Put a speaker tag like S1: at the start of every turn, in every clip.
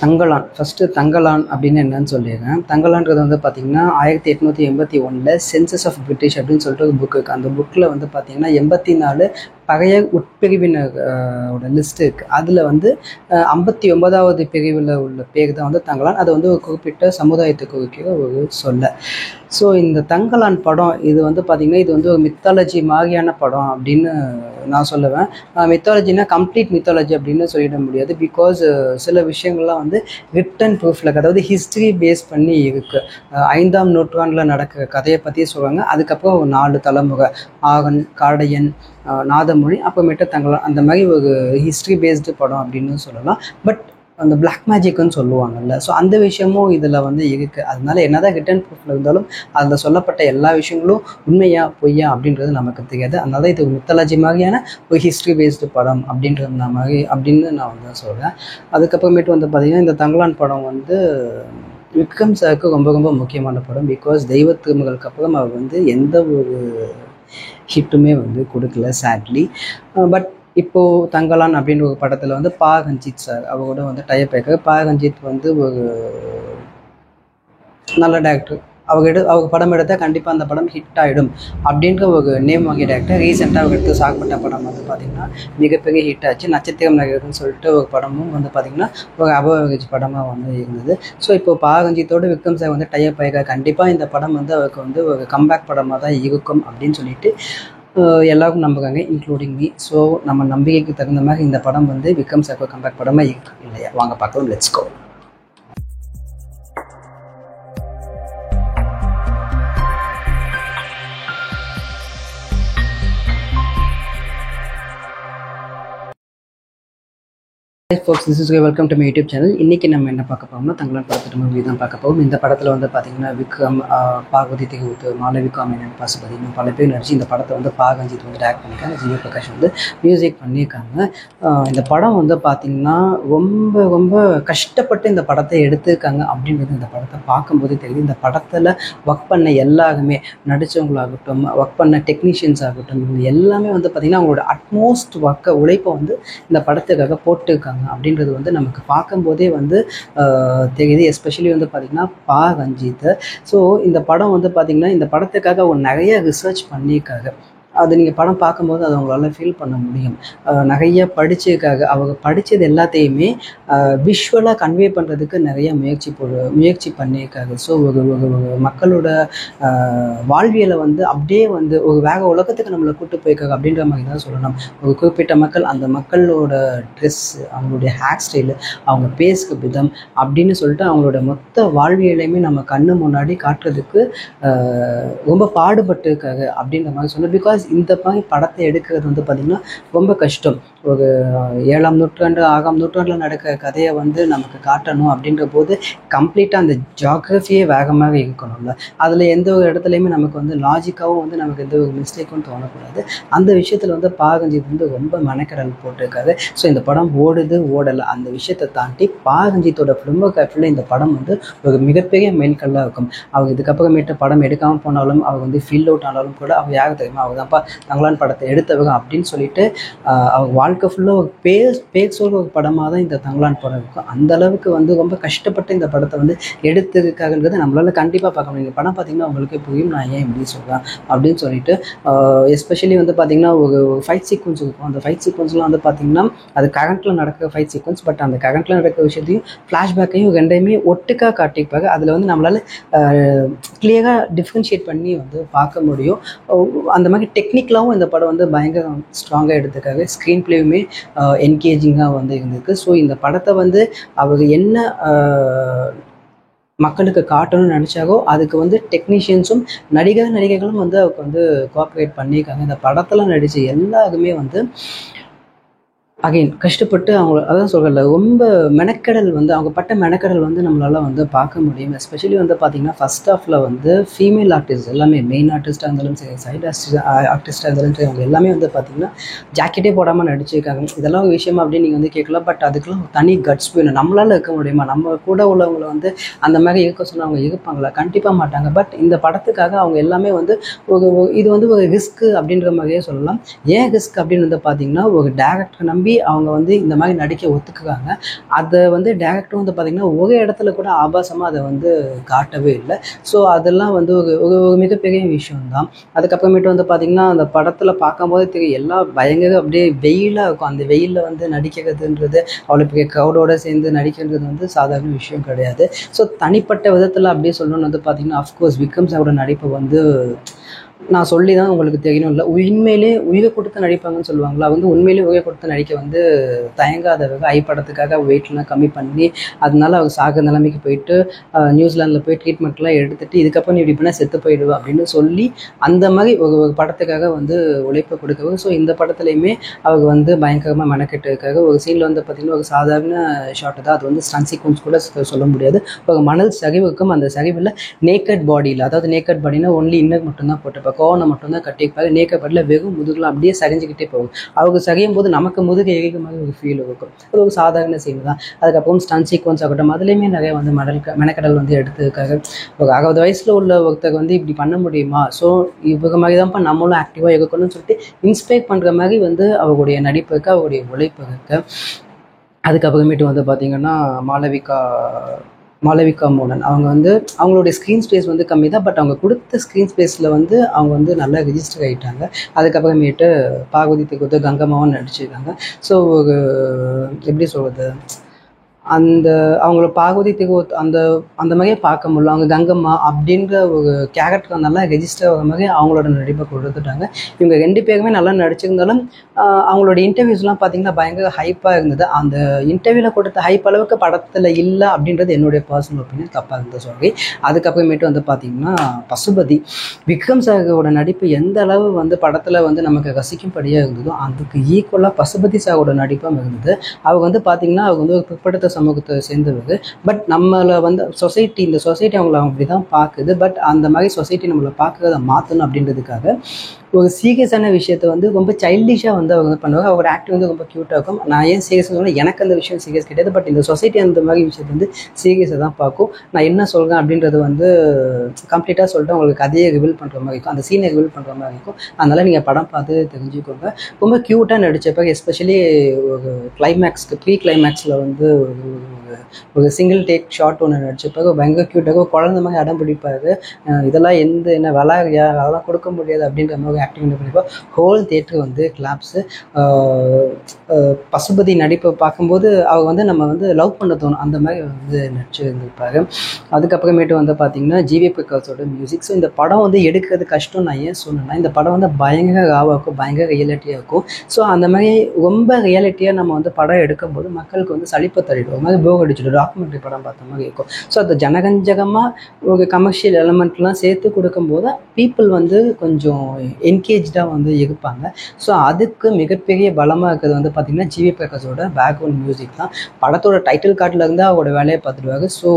S1: Thangalaan first Thangalaan அப்படின்னு என்னன்னு சொல்லிடுறேன். தங்கலான்றது வந்து பார்த்திங்கன்னா 1881 சென்சஸ் ஆஃப் பிரிட்டிஷ் அப்படின்னு சொல்லிட்டு ஒரு புக் இருக்குது. அந்த புக்கில் வந்து பார்த்திங்கன்னா 84 பழைய உட்பிரிவினர் ஓட லிஸ்ட் இருக்குது. அதில் வந்து 59வது பிரிவில் உள்ள பேர் தான் வந்து தங்கலான். அது வந்து ஒரு குறிப்பிட்ட சமுதாயத்துக்கு குறிக்கிற ஒரு சொல்ல. ஸோ இந்த தங்கலான் படம் இது வந்து பார்த்திங்கன்னா இது வந்து ஒரு மித்தாலஜி மாதிரியான படம் அப்படின்னு நான் சொல்லுவேன். மித்தாலஜினா கம்ப்ளீட் மித்தாலஜி அப்படின்னு சொல்லிட முடியாது. பிகாஸ் சில விஷயங்கள்லாம் வந்து ரிட்டன் ப்ரூஃபில், அதாவது ஹிஸ்ட்ரி பேஸ் பண்ணி இருக்குது. 5ஆம் நூற்றாண்டில் நடக்கிற கதையை பற்றி சொல்லுவாங்க. அதுக்கப்புறம் ஒரு 4 தலைமுறை ஆகன், காடையன், நாதமொழி, அப்புறமேட்டு தங்கலான், அந்த மாதிரி ஒரு ஹிஸ்ட்ரி பேஸ்டு படம் அப்படின்னு சொல்லலாம். பட் அந்த பிளாக் மேஜிக்னு சொல்லுவாங்கல்ல, ஸோ அந்த விஷயமும் இதில் வந்து இருக்குது. அதனால என்னதான் ரிட்டன் ப்ரூஃபில் இருந்தாலும் அதில் சொல்லப்பட்ட எல்லா விஷயங்களும் உண்மையா பொய்யா அப்படின்றது நமக்கு தெரியாது. அதனால இது மித்தாலஜி மாதிரியான ஒரு ஹிஸ்ட்ரி பேஸ்டு படம் அப்படின்றது மாதிரி அப்படின்னு நான் வந்து சொல்கிறேன். அதுக்கப்புறமேட்டு வந்து பார்த்திங்கன்னா இந்த தங்கலான் படம் வந்து விக்ரம் சாருக்கு ரொம்ப ரொம்ப முக்கியமான படம். பிகாஸ் தெய்வ திருமகளுக்கு அப்புறம் அவர் வந்து எந்த ஒரு ஹிட்டுமே வந்து கொடுக்கல சேட்லி. பட் இப்போது தங்கலான் அப்படின்ற ஒரு படத்தில் வந்து பா ரஞ்சித் சார் அவரோட வந்து டைப் ஆகிருக்காரு. பா ரஞ்சித் வந்து ஒரு நல்ல டேரக்டர். அவங்க படம் எடுத்தால் கண்டிப்பாக அந்த படம் ஹிட் ஆகிடும் அப்படின்ற ஒரு நேம் வாங்கிய டேரக்டர். ரீசெண்டாக அவர் எடுத்து சாகப்பட்ட படம் வந்து பார்த்திங்கன்னா மிகப்பெரிய ஹிட் ஆச்சு. நட்சத்திரம் நகர்னு சொல்லிட்டு ஒரு படமும் வந்து பார்த்திங்கன்னா ஒரு அபவரேஜ் படமாக வந்து இருந்தது. ஸோ இப்போ பா ரஞ்சித்தோடு விக்ரம் சார் வந்து டைப் ஆகிருக்காரு. கண்டிப்பாக இந்த படம் வந்து அவருக்கு வந்து ஒரு கம்பேக் படமாக தான் இருக்கும் அப்படின்னு சொல்லிட்டு எல்லாருக்கும் நம்புகிறாங்க, இன்க்ளூடிங் மீ. ஸோ நம்ம நம்பிக்கைக்கு தகுந்த மாதிரி இந்த படம் வந்து விக்ரம் சார் கம்பேக் படமாக இருக்கு இல்லையா? வாங்க பார்க்கலாம், let's go. folks, this is welcome to my YouTube channel. இன்றைக்கி நம்ம என்ன பார்க்க போகிறோம்னா தங்கலான் படத்தோட மூவி தான் பார்க்க போகிறோம். இந்த படத்தில் வந்து பார்த்திங்கன்னா விக்ரம், பார்வதி திகுத்து, மாளவிகா மேனன், பாசுபதி, இன்னும் பல பேர் நடிச்சு இந்த படத்தை வந்து பா ரஞ்சித் வந்து டேரக்ட் பண்ணியிருக்காங்க. ஜிவி பிரகாஷ் வந்து மியூசிக் பண்ணியிருக்காங்க. இந்த படம் வந்து பார்த்திங்கன்னா ரொம்ப ரொம்ப கஷ்டப்பட்டு இந்த படத்தை எடுத்திருக்காங்க அப்படின்றது இந்த படத்தை பார்க்கும்போதே தெரியுது. இந்த படத்தில் ஒர்க் பண்ண எல்லாருமே, நடித்தவங்களாகட்டும், ஒர்க் பண்ண டெக்னீஷியன்ஸ் ஆகட்டும், இவங்க எல்லாமே வந்து பார்த்திங்கன்னா அவங்களோட அட்மோஸ்ட் உழைப்பை வந்து இந்த படத்துக்காக போட்டுருக்காங்க அப்படின்றது வந்து நமக்கு பார்க்கும்போதே வந்து தெரியுது. எஸ்பெஷலி வந்து பார்த்திங்கன்னா பா ரஞ்சித். ஸோ இந்த படம் வந்து பார்த்திங்கன்னா இந்த படத்துக்காக அவங்க நிறைய ரிசர்ச் பண்ணியிருக்காங்க. அது நீங்கள் படம் பார்க்கும்போது அதை அவங்களால ஃபீல் பண்ண முடியும். நிறைய படிச்சிருக்காங்க. அவங்க படித்தது எல்லாத்தையுமே விஷுவலாக கன்வே பண்ணுறதுக்கு நிறைய முயற்சி பண்ணியிருக்காங்க. ஸோ ஒரு மக்களோட வாழ்வியலை வந்து அப்படியே வந்து ஒரு வேற உலகத்துக்கு நம்மளை கூப்பிட்டு போயிருக்காங்க அப்படின்ற மாதிரி தான் சொல்லணும். ஒரு குறிப்பிட்ட மக்கள், அந்த மக்களோட ட்ரெஸ்ஸு, அவங்களுடைய ஹேர் ஸ்டைலு, அவங்க பேசுகிற விதம் அப்படின்னு சொல்லிட்டு அவங்களோட மொத்த வாழ்வியலையுமே நம்ம கண்ணு முன்னாடி காட்டுறதுக்கு ரொம்ப பாடுபட்டுருக்காங்க அப்படின்ற மாதிரி சொல்லணும். பிகாஸ் இந்த மாதிரி படத்தை எடுக்கிறது வந்து பார்த்திங்கன்னா ரொம்ப கஷ்டம். ஒரு 7ஆம் நூற்றாண்டு 6ஆம் நூற்றாண்டில் நடக்கிற கதையை வந்து நமக்கு காட்டணும் அப்படின்ற போது கம்ப்ளீட்டாக அந்த ஜியாகிரஃபியே வேகமாக இருக்கணும்ல. அதில் எந்த ஒரு இடத்துலையுமே நமக்கு வந்து லாஜிக்காகவும் வந்து நமக்கு எந்த ஒரு மிஸ்டேக்கும் தோணக்கூடாது. அந்த விஷயத்தில் வந்து பா ரஞ்சித் வந்து ரொம்ப மெனக்கடல் போட்டிருக்காரு. ஸோ இந்த படம் ஓடலை அந்த விஷயத்தை தாண்டி பா ரஞ்சித்தோட ஃபிலிமோகிராஃபியில் இந்த படம் வந்து ஒரு மிகப்பெரிய மெயின்கல்லாக இருக்கும். அவங்க இதுக்கப்புறமேட்டு படம் எடுக்காமல் போனாலும், அவங்க வந்து ஃபீல் அவுட் ஆனாலும் கூட அவங்க யாருக்கு தெரியுமா, அவங்க தான்ப்பா தங்கலான் படத்தை எடுத்தவங்க அப்படின்னு சொல்லிட்டு அவங்க வாழ்க்கை ஃபுல்லாக ஒரு பேசோட ஒரு படமாக தான் இந்த தங்கலான் படம் இருக்கும். அந்த அளவுக்கு வந்து ரொம்ப கஷ்டப்பட்டு இந்த படத்தை வந்து எடுத்திருக்காங்கன்றது நம்மளால் கண்டிப்பாக பார்க்க முடியும். இந்த படம் பார்த்திங்கன்னா உங்களுக்கே புரியும் நான் ஏன் இப்படி சொல்கிறேன் அப்படின்னு சொல்லிட்டு. எஸ்பெஷலி வந்து பார்த்திங்கன்னா ஒரு ஃபைட் சீக்வன்ஸ் இருக்கும். அந்த ஃபைட் சீக்வன்ஸ்லாம் வந்து பார்த்திங்கன்னா அது கரண்ட்டில் நடக்கிற ஃபைட் சீக்வன்ஸ். பட் அந்த கரண்ட்டில் நடக்கிற விஷயத்தையும் ஃப்ளாஷ்பேக்கையும் ரெண்டையுமே ஒட்டுக்காக காட்டியிருப்பாங்க. அதில் வந்து நம்மளால் கிளியராக டிஃப்ரென்ஷியேட் பண்ணி வந்து பார்க்க முடியும். அந்த மாதிரி டெக்னிக்கலாகவும் இந்த படம் வந்து பயங்கர ஸ்ட்ராங்காக எடுத்துக்காங்க. ஸ்க்ரீன் பிளேயுமே என்கேஜிங்காக வந்து இருந்திருக்கு. ஸோ இந்த படத்தை வந்து அவங்க என்ன மக்களுக்கு காட்டணும்னு நினச்சாகோ அதுக்கு வந்து டெக்னீஷியன்ஸும் நடிகர்களும் வந்து அவருக்கு வந்து கோஆப்ரேட் பண்ணியிருக்காங்க. இந்த படத்தில் நடித்த எல்லாருமே வந்து அகைன் கஷ்டப்பட்டு அவங்க அதான் சொல்கிறல ரொம்ப மெனக்கடல் வந்து அவங்க பட்ட மெனக்கடல் வந்து நம்மளால் வந்து பார்க்க முடியும். எஸ்பெஷலி வந்து பார்த்திங்கன்னா ஃபஸ்ட் ஹாஃபில் வந்து ஃபீமேல் ஆர்டிஸ்ட் எல்லாமே, மெயின் ஆர்டிஸ்ட்டாக இருந்தாலும் சரி, சைடு ஆர்டிஸ்ட்டாக இருந்தாலும் சரி, அவங்க எல்லாமே வந்து பார்த்திங்கன்னா ஜாக்கெட்டே போடாமல் நடிச்சிருக்காங்க. இதெல்லாம் ஒரு விஷயம் அப்படின்னு நீங்கள் வந்து கேட்கலாம். பட் அதுக்கெல்லாம் தனி கட்ஸ் வேணும். நம்மளால் இருக்க முடியுமா? நம்ம கூட உள்ளவங்களை வந்து அந்த மாதிரி இருக்க சொன்னால் அவங்க இருப்பாங்களா? கண்டிப்பாக மாட்டாங்க. பட் இந்த படத்துக்காக அவங்க எல்லாமே வந்து இது வந்து ஒரு ரிஸ்க்கு அப்படின்ற மாதிரியே சொல்லலாம். ஏன் ரிஸ்க் அப்படின்னு வந்து பார்த்திங்கன்னா ஒரு டேரக்டரை நம்பி சொல்லி அவங்க வந்து இந்த மாதிரி நடிக்க ஒத்துக்குறாங்க. அதை வந்து டேரக்டரும் வந்து பார்த்திங்கன்னா ஒரு இடத்துல கூட ஆபாசமாக அதை வந்து காட்டவே இல்லை. ஸோ அதெல்லாம் வந்து ஒரு ஒரு ஒரு மிகப்பெரிய விஷயம்தான். அதுக்கப்புறமேட்டு வந்து பார்த்திங்கன்னா அந்த படத்தில் பார்க்கும்போது தெரியும் எல்லாம் பயங்கர அப்படியே வெயிலாக இருக்கும். அந்த வெயிலில் வந்து நடிக்கிறதுன்றது அவ்வளோ பெரிய க்ரௌடோடு சேர்ந்து நடிக்கிறது வந்து சாதாரண விஷயம் கிடையாது. ஸோ தனிப்பட்ட விதத்தில் அப்படியே சொல்லணும்னு வந்து பார்த்திங்கன்னா அஃப்கோர்ஸ் விக்ரம் சாரோட நடிப்பு வந்து நான் சொல்லி தான் உங்களுக்கு தெரியணும் இல்லை, உண்மையிலே உயிரை கொடுத்து நடிப்பாங்கன்னு சொல்லுவாங்களா, வந்து உண்மையிலே உயிரை கொடுத்து நடிக்க வந்து தயங்காதவங்க ஐ படத்துக்காக வெயிட்லாம் கம்மி பண்ணி அதனால அவர் சாகிற நிலைமைக்கு போயிட்டு நியூசிலாந்தில் போய் ட்ரீட்மெண்ட்லாம் எடுத்துகிட்டு இதுக்கப்புறம் நீ இப்படி பண்ணால் செத்து போயிடுவா அப்படின்னு சொல்லி அந்த மாதிரி ஒரு ஒரு படத்துக்காக வந்து உழைப்பை கொடுக்கவர். ஸோ இந்த படத்துலையுமே அவர் வந்து பயங்கரமாக மெனக்கெட்டு இருக்காரு. ஒரு சீனில் வந்து பார்த்திங்கன்னா ஒரு சாதாரண ஷாட்டு தான், அது வந்து ஸ்டன் சீக்வன்ஸ் கூட சொல்ல முடியாது. ஒரு மணல் சரிவுக்கும் அந்த சரிவில் நேக்கட் பாடியில், அதாவது நேக்கட் பாடினா ஒன்லி இன்னர் மட்டும்தான் போட்டுப்பாங்க, கோவனை மட்டும்தான் கட்டிப்பாரு, நேக்கட் பாடியில் வெறும் முதுகுலாம் அப்படியே சரிஞ்சுக்கிட்டே போகும். அவங்க சரியும் போது நமக்கு முதுகு எரிக்கிற மாதிரி ஒரு ஃபீல் இருக்கும். அது ஒரு சாதாரண சீன் தான். அதுக்கப்புறம் ஸ்டன் சீக்வன்ஸ் ஆகட்டும் அதுலேயுமே நிறைய வந்து மெனக்கடல் வந்து எடுத்துருக்காங்க. ஒரு 60 வயசில் உள்ள ஒருத்தர் வந்து இப்படி பண்ண முடியுமா, ஸோ இவங்க மாதிரி தான்ப்பா நம்மளும் ஆக்டிவாக இருக்கணும்னு சொல்லிட்டு இன்ஸ்பைர் பண்ணுற மாதிரி வந்து அவருடைய நடிப்பு இருக்குது, அவருடைய உழைப்பு இருக்குது. அதுக்கப்புறமேட்டு வந்து பார்த்திங்கன்னா மாளவிகா மோகன் அவங்க வந்து அவங்களுடைய ஸ்க்ரீன் ஸ்பேஸ் வந்து கம்மி தான், பட் அவங்க கொடுத்த ஸ்க்ரீன் ஸ்பேஸில் வந்து அவங்க வந்து நல்லா ரிஜிஸ்டர் ஆகிட்டாங்க. அதுக்கப்புறமேட்டு பார்வதி திக்கு கங்கம்மாவும் நடிச்சிருக்காங்க. ஸோ ஒரு எப்படி சொல்கிறது, அந்த அவங்கள பார்வதி திகு அந்த அந்த மாதிரியே பார்க்க முடியல, அவங்க கங்கம்மா அப்படின்ற ஒரு கேரக்டர் நல்லா ரெஜிஸ்டர் ஆகிற மாதிரி அவங்களோட நடிப்பை கொடுத்துட்டாங்க. இவங்க 2 பேருமே நல்லா நடிச்சிருந்தாலும் அவங்களோட இன்டர்வியூஸ்லாம் பார்த்திங்கன்னா பயங்கர ஹைப்பாக இருந்தது. அந்த இன்டர்வியூவில் கொடுத்த ஹைப் அளவுக்கு படத்தில் இல்லை அப்படின்றது என்னுடைய பர்சனல் ஒப்பீனியன், தப்பாக இருந்தது சொல்லி. அதுக்கப்புறமேட்டு வந்து பார்த்திங்கன்னா பசுபதி விக்ரம் சாரோட நடிப்பு எந்த அளவு வந்து படத்தில் வந்து நமக்கு ரசிக்கும்படியாக இருந்ததோ அதுக்கு ஈக்குவலாக பசுபதி சாரோட நடிப்பும் இருந்தது. அவங்க வந்து பார்த்திங்கன்னா அவங்க வந்து ஒரு பிற்படுத்த சமூகத்தை சேர்ந்தவர், பட் நம்மளை வந்து இந்த சொசைட்டி அவங்கள அப்படி தான் பார்க்குது. பட் அந்த மாதிரி சொசைட்டி நம்மளை பார்க்குறத மாற்றணும் அப்படின்றதுக்காக ஒரு சீரியஸான விஷயத்தை வந்து ரொம்ப சைல்டிஷாக வந்து அவங்க பண்ணுவாங்க. அவரோட ஆக்டிங் வந்து ரொம்ப க்யூட்டாக இருக்கும். நான் ஏன் சீரியஸ் சொன்னால் எனக்கு அந்த விஷயம் சீரியஸ் கிடையாது, பட் இந்த சொசைட்டி அந்த மாதிரி விஷயத்தை வந்து சீரியஸாக தான் பார்க்கும். நான் என்ன சொல்கிறேன் அப்படின்றது வந்து கம்ப்ளீட்டாக சொல்லிட்டு அவங்களுக்கு கதையை ரிவீல் பண்ணுற மாதிரி இருக்கும், அந்த சீனை ரிவீல் பண்ணுற மாதிரி இருக்கும். அதனால் நீங்கள் படம் பார்த்து தெரிஞ்சுக்கோங்க. ரொம்ப க்யூட்டாக நடித்தப்ப எஸ்பெஷலி ஒரு கிளைமேக்ஸ்க்கு ப்ரீ கிளைமேக்ஸில் வந்து ஒரு சிங்கிள் டேக் ஷாட் ஒன்று நடிச்சப்போ பயங்கர க்யூட்டாக குழந்த மாதிரி அடம் பிடிப்பார். இதெல்லாம் என்ன விளாட்றியா, அதெல்லாம் கொடுக்க முடியாது அப்படின்ற மாதிரி ஆக்டிங் பண்ணிப்போம். ஹோல் தியேட்டர் வந்து கிளாப்ஸு. பசுபதி நடிப்பை பார்க்கும்போது அவங்க வந்து நம்ம வந்து லவ் பண்ண தோணும், அந்த மாதிரி வந்து நடிச்சு இருந்திருப்பாரு. அதுக்கப்புறமேட்டு வந்து பார்த்திங்கன்னா ஜிவி பிரகாஷோட மியூசிக். ஸோ இந்த படம் வந்து எடுக்கிறது கஷ்டம். நான் ஏன் சொன்னேன்னா இந்த படம் வந்து பயங்கர ராவாக இருக்கும், பயங்கர ரியாலிட்டியாக இருக்கும். ஸோ அந்த மாதிரி ரொம்ப ரியாலிட்டியாக நம்ம வந்து படம் எடுக்கும்போது மக்களுக்கு வந்து சலிப்பை தள்ளிடும், ஒரு மாதிரி போர் அடிச்சுடும், டாக்குமெண்ட்ரி படம் பார்த்த மாதிரி இருக்கும். ஸோ அது ஜனகஞ்சகமாக ஒரு கமர்ஷியல் எலமெண்ட்லாம் சேர்த்து கொடுக்கும்போது பீப்புள் வந்து கொஞ்சம் என்கேஜாக வந்து இருப்பாங்க. ஸோ அதுக்கு மிகப்பெரிய பலமாக இருக்கிறது வந்து பார்த்திங்கன்னா ஜிவி பிரகாஷோட பேக்ரவுண்ட் மியூசிக் தான். படத்தோட டைட்டில் கார்டில் இருந்து அவரோட வேலையை பார்த்துடுவாங்க. ஸோ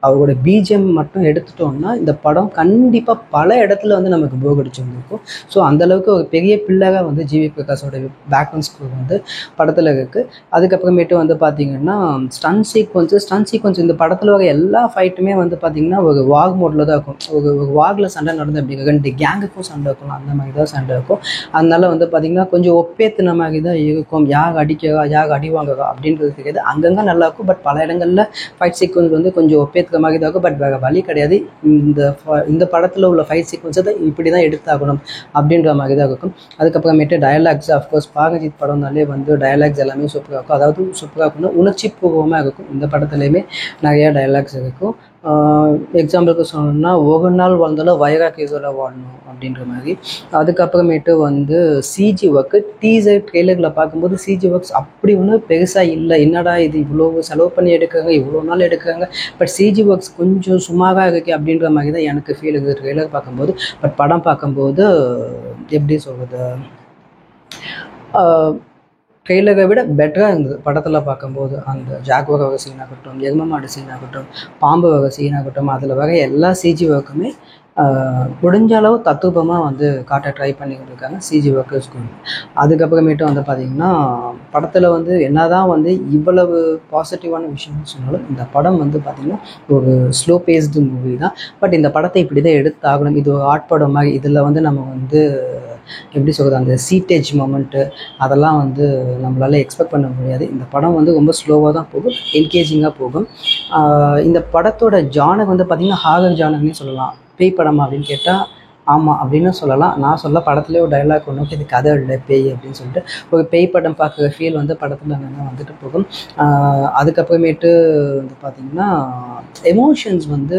S1: அவரோட பிஜிஎம் மட்டும் எடுத்துட்டோம்னா இந்த படம் கண்டிப்பாக பல இடத்துல வந்து நமக்கு போர் அடிச்சு வந்திருக்கும். ஸோ அந்தளவுக்கு ஒரு பெரிய பிள்ளையாக வந்து ஜிவி பிரகாஷோட பேக்ரவுண்ட் ஸ்கோர் வந்து படத்தில் இருக்குது. அதுக்கப்புறமேட்டு வந்து பார்த்திங்கன்னா ஸ்டன் சீக்வன்ஸ் இந்த படத்தில் வர எல்லா ஃபைட்டுமே வந்து பார்த்திங்கன்னா ஒரு வாக் மோடில் தான் இருக்கும். ஒரு வாகில் சண்டை நடந்து அப்படி 2 கேங்குக்கும் சண்டை இருக்கும், அந்த மாதிரி தான் சண்டை இருக்கும். அதனால வந்து பார்த்திங்கன்னா கொஞ்சம் ஒப்பேத்தின மாதிரி தான் இருக்கும், யார் அடிக்கிறா யார் அடி வாங்குறா அப்படின்றது தெரியாது. அங்கங்கே நல்லாயிருக்கும், பட் பல இடங்களில் ஃபைட் சீக்வன்ஸ் வந்து கொஞ்சம் ஒப்பேற்ற மாதிரி தான் இருக்கும். பட் வேறு வழி கிடையாது, இந்த படத்தில் உள்ள ஃபைட் சீக்வன்ஸை தான் இப்படி தான் எடுத்தாகணும் அப்படின்ற மாதிரி தான் இருக்கும். அதுக்கப்புறமேட்டு டயலாக்ஸ் அஃப்கோர்ஸ் பாகஜித் படம்னாலே வந்து டயலாக்ஸ் எல்லாமே சூப்பராக இருக்கும். அதாவது சூப்பராக இருக்கும்னா உணர்ச்சி பூர்வமாக இருக்கும். இந்த படத்துலையுமே நிறையா டயலாக்ஸ் இருக்கும். எக்ஸாம்பிளுக்கு சொல்லணும்னா ஒரு நாள் வாழ்ந்தாலும் வைராக் இதோட வாழணும் அப்படின்ற மாதிரி. அதுக்கப்புறமேட்டு வந்து சிஜி ஒர்க்கு டீசர் ட்ரெய்லரில் பார்க்கும்போது சிஜி ஒர்க்ஸ் அப்படி ஒன்றும் பெருசாக இல்லை. என்னடா இது இவ்வளோ செலவு பண்ணி எடுக்கிறாங்க, இவ்வளோ நாள் எடுக்கிறாங்க, பட் சிஜி ஒர்க்ஸ் கொஞ்சம் சும்மாவாக இருக்குது அப்படின்ற மாதிரி தான் எனக்கு ஃபீல் இருக்குது ட்ரெய்லர் பார்க்கும்போது. பட் படம் பார்க்கும்போது எப்படி சொல்கிறது, ட்ரெய்லரை விட பெட்டராக இருந்தது படத்தில் பார்க்கும்போது. அந்த ஜாக்வார் வகை சீன் ஆகட்டும், எருமமாடு சீன் ஆகட்டும், பாம்பு வகை சீன் ஆகட்டும், அதில் வர எல்லா சிஜி ஒர்க்குமே முடிஞ்ச அளவு தத்துவமாக வந்து காட்ட ட்ரை பண்ணிக்கிட்டு இருக்காங்க சிஜி ஒர்க்கர்ஸ்க்கு. அதுக்கப்புறமேட்டு வந்து பார்த்திங்கன்னா படத்தில் வந்து என்ன தான் வந்து இவ்வளவு பாசிட்டிவான விஷயம்னு சொன்னாலும் இந்த படம் வந்து பார்த்திங்கன்னா ஒரு ஸ்லோ பேஸ்டு மூவி தான். பட் இந்த படத்தை இப்படி தான் எடுத்தாகணும், இது ஒரு ஆர்ட் படம் மாதிரி, இதில் வந்து நம்ம வந்து எப்படி சொல்கிறது, அந்த சீட்டேஜ் மொமெண்ட்டு அதெல்லாம் வந்து நம்மளால் எக்ஸ்பெக்ட் பண்ண முடியாது. இந்த படம் வந்து ரொம்ப ஸ்லோவாக தான் போகும், என்கேஜிங்காக போகும். இந்த படத்தோட ஜானர் வந்து பார்த்திங்கன்னா ஹாரர் ஜானர்னே சொல்லலாம். பேய் படமா அப்படின்னு கேட்டால் ஆமாம் அப்படின்னு சொல்லலாம். நான் சொல்ல படத்துலேயே ஒரு டைலாக் ஒன்று, இது கதை இல்லை பேய் அப்படின்னு சொல்லிட்டு ஒரு பேய் படம் பார்க்குற ஃபீல் வந்து படத்தில் அங்கே வந்துட்டு போகும். அதுக்கப்புறமேட்டு வந்து பார்த்திங்கன்னா எமோஷன்ஸ் வந்து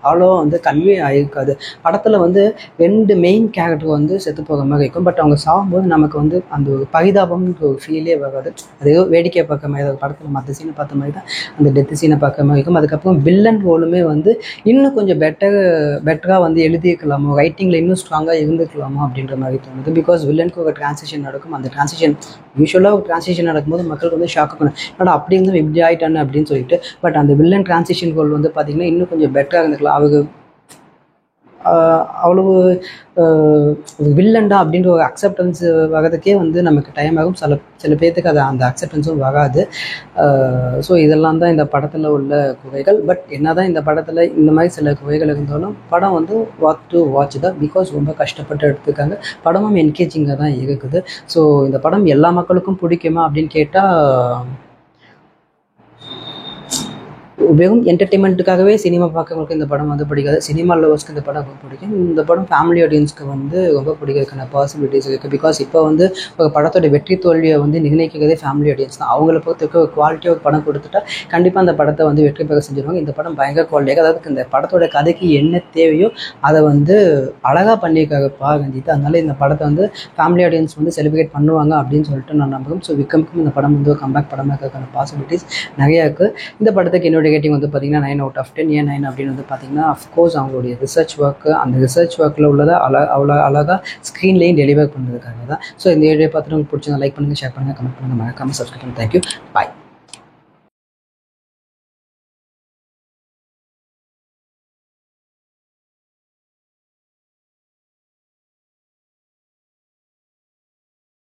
S1: அவ்வளோ வந்து கன்வே ஆகிருக்காது. படத்தில் வந்து 2 மெயின் கேரக்டர் வந்து செத்து போகிற மாதிரி இருக்கும். பட் அவங்க சாகும்போது நமக்கு வந்து அந்த ஒரு பரிதாபம்ன்ற ஒரு ஃபீலே வராது. அது வேடிக்கை பார்க்குற மாதிரி ஒரு படத்தில் மற்ற சீனை பார்த்த மாதிரி தான் அந்த டெத்து சீனை பார்க்குற மாதிரி இருக்கும். அதுக்கப்புறம் வில்லன் ரோலுமே வந்து இன்னும் கொஞ்சம் பெட்டராக வந்து எழுதியிருக்கலாமோ, ரைட்டிங்கில் இன்னும் ஸ்ட்ராங்காக இருந்துக்கலாமா அப்படின்ற மாதிரி தோணுது. பிகாஸ் வில்லனுக்கு ஒரு டிரான்சிஷன் நடக்கும். அந்த டிரான்சிஷன் யூஸ்வலாக ஒரு டிரான்சிஷன் நடக்கும்போது மக்களுக்கு வந்து ஷாக் ஆகணும், ஆனால் அப்படி இருந்தும் இப்படி ஆகிட்டானு அப்படின்னு சொல்லிட்டு. பட் அந்த வில்லன் டிரான்சிஷன் ரோல் வந்து பார்த்திங்கன்னா இன்னும் கொஞ்சம் பெட்டராக இருந்துக்கலாம். அவங்க அவ்வளவு வில்லண்டா அப்படின்ற ஒரு அக்செப்டன்ஸ் வர்றதுக்கே வந்து நமக்கு டைம் ஆகும். சில பேர்த்துக்கு அது அந்த அக்செப்டன்ஸும் வராது. ஸோ இதெல்லாம் தான் இந்த படத்தில் உள்ள குறைகள். பட் என்ன தான் இந்த படத்தில் இந்த மாதிரி சில குறைகள் இருந்தாலும் படம் வந்து வாட்ச் தான். பிகாஸ் ரொம்ப கஷ்டப்பட்டு எடுத்துருக்காங்க. படமும் என்கேஜிங்காக தான் இருக்குது. ஸோ இந்த படம் எல்லா மக்களுக்கும் பிடிக்குமா அப்படின்னு கேட்டால் வெறும் என்டர்டெயின்மெண்ட்டுக்காகவே சினிமா பார்க்கறவங்களுக்கு இந்த படம் வந்து பிடிக்காது. சினிமா லவர்ஸ்க்கு இந்த படம் ரொம்ப பிடிக்கும். இந்த படம் ஃபேமிலி ஆடியன்ஸ்க்கு வந்து ரொம்ப பிடிக்கிறதுக்கான பாசிபிலிட்டிஸ் இருக்குது. பிகாஸ் இப்போ வந்து ஒரு படத்தோட வெற்றி தோல்வியை வந்து நிர்ணயிக்கிறதே ஃபேமிலி ஆடியன்ஸ் தான். அவங்கள பொறுத்தவரைக்கும் ஒரு குவாலிட்டியாக ஒரு படம் கொடுத்துட்டா கண்டிப்பாக அந்த படத்தை வந்து வெற்றி பெற செஞ்சுருவாங்க. இந்த படம் பயங்கர குவாலிட்டியாக, அதாவது இந்த படத்தோட கதைக்கு என்ன தேவையோ அதை வந்து அழகாக பண்ணியிருக்காங்க ரஞ்சித். அதனால இந்த படத்தை வந்து ஃபேமிலி ஆடியன்ஸ் வந்து செலிப்ரேட் பண்ணுவாங்க அப்படின்னு சொல்லிட்டு நான் நம்புகிறேன். ஸோ விக்ரமுக்கும் இந்த படம் வந்து ஒரு கம்பேக் படமாக இருக்கிறதுக்கான பாசிபிலிட்டிஸ் நிறையா இருக்குது. இந்த படத்துக்கு என்னுடைய ரேட்டிங் வந்து பார்த்திங்கன்னா 9 out of 10. ஏன் 9 அப்படின்னு வந்து பார்த்திங்கன்னா அஃப்கோர்ஸ் அவங்களுடைய ரிசர்ச் ஒர்க்கு, அந்த ரிசர்ச் ஒர்க்கில் உள்ளதை அவ்வளோ அழகாக ஸ்க்ரீன்லேயும் டெலிவர் பண்ணுறதுக்காக தான். ஸோ இந்த வீடியோ பார்த்துட்டு உங்களுக்கு பிடிச்சதை லைக் பண்ணுங்கள், ஷேர் பண்ணுங்கள், கமெண்ட் பண்ணுங்கள், மறக்காமல் சப்ஸ்கிரைப் பண்ணுங்கள். தேங்க்யூ, பாய்.